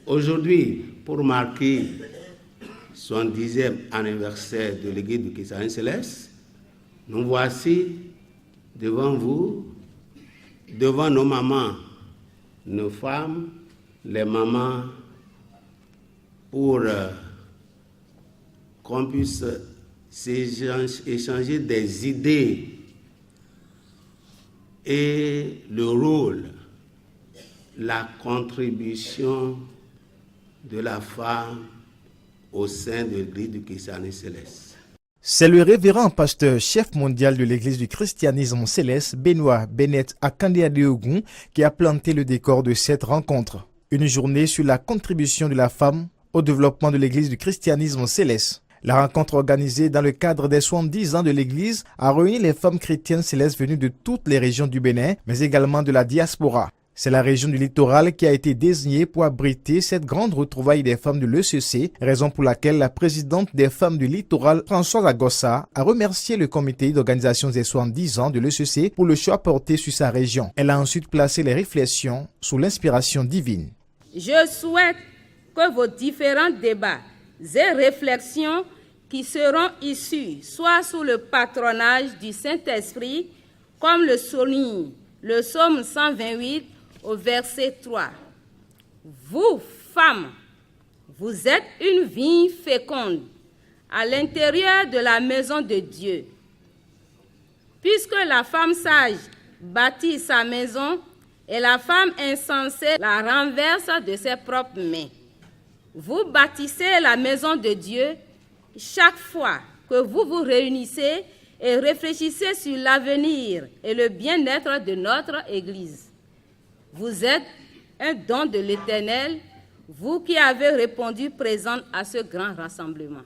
Aujourd'hui, pour marquer son 10e anniversaire de l'Église du christianisme céleste, nous voici devant vous, devant nos mamans, nos femmes, les mamans, pour qu'on puisse échanger des idées et le rôle, la contribution de la femme au sein de l'Église du christianisme céleste. C'est le révérend pasteur chef mondial de l'Église du christianisme céleste, Benoît Bennett Akande Adeogun, qui a planté le décor de cette rencontre. Une journée sur la contribution de la femme au développement de l'Église du christianisme céleste. La rencontre organisée dans le cadre des 70 ans de l'Église a réuni les femmes chrétiennes célestes venues de toutes les régions du Bénin, mais également de la diaspora. C'est la région du littoral qui a été désignée pour abriter cette grande retrouvaille des femmes de l'ECC, raison pour laquelle la présidente des femmes du littoral, Françoise Agossa, a remercié le comité d'organisation des 70 ans de l'ECC pour le choix porté sur sa région. Elle a ensuite placé les réflexions sous l'inspiration divine. Je souhaite que vos différents débats et réflexions qui seront issus soit sous le patronage du Saint-Esprit, comme le souligne le psaume 128 au verset 3. Vous, femmes, vous êtes une vigne féconde à l'intérieur de la maison de Dieu. Puisque la femme sage bâtit sa maison et la femme insensée la renverse de ses propres mains. Vous bâtissez la maison de Dieu chaque fois que vous vous réunissez et réfléchissez sur l'avenir et le bien-être de notre Église. Vous êtes un don de l'Éternel, vous qui avez répondu présente à ce grand rassemblement.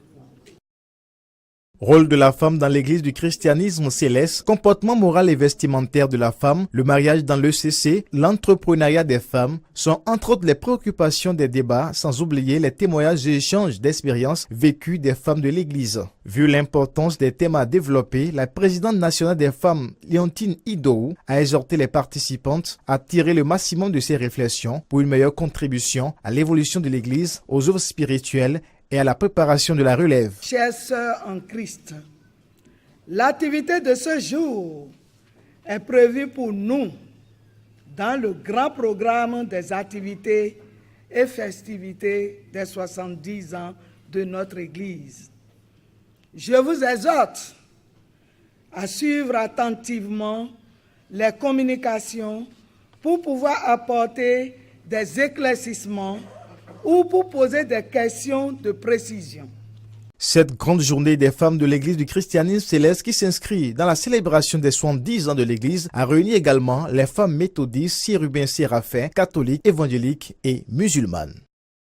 Rôle de la femme dans l'Église du christianisme céleste, comportement moral et vestimentaire de la femme, le mariage dans l'ECC, l'entrepreneuriat des femmes sont entre autres les préoccupations des débats, sans oublier les témoignages et échanges d'expériences vécues des femmes de l'Église. Vu l'importance des thèmes à développer, la présidente nationale des femmes, Léontine Idou, a exhorté les participantes à tirer le maximum de ces réflexions pour une meilleure contribution à l'évolution de l'Église, aux œuvres spirituelles et à la préparation de la relève. Chères sœurs en Christ, l'activité de ce jour est prévue pour nous dans le grand programme des activités et festivités des 70 ans de notre Église. Je vous exhorte à suivre attentivement les communications pour pouvoir apporter des éclaircissements ou pour poser des questions de précision. Cette grande journée des femmes de l'Église du christianisme céleste qui s'inscrit dans la célébration des 70 ans de l'Église a réuni également les femmes méthodistes, chérubins, séraphins, catholiques, évangéliques et musulmanes.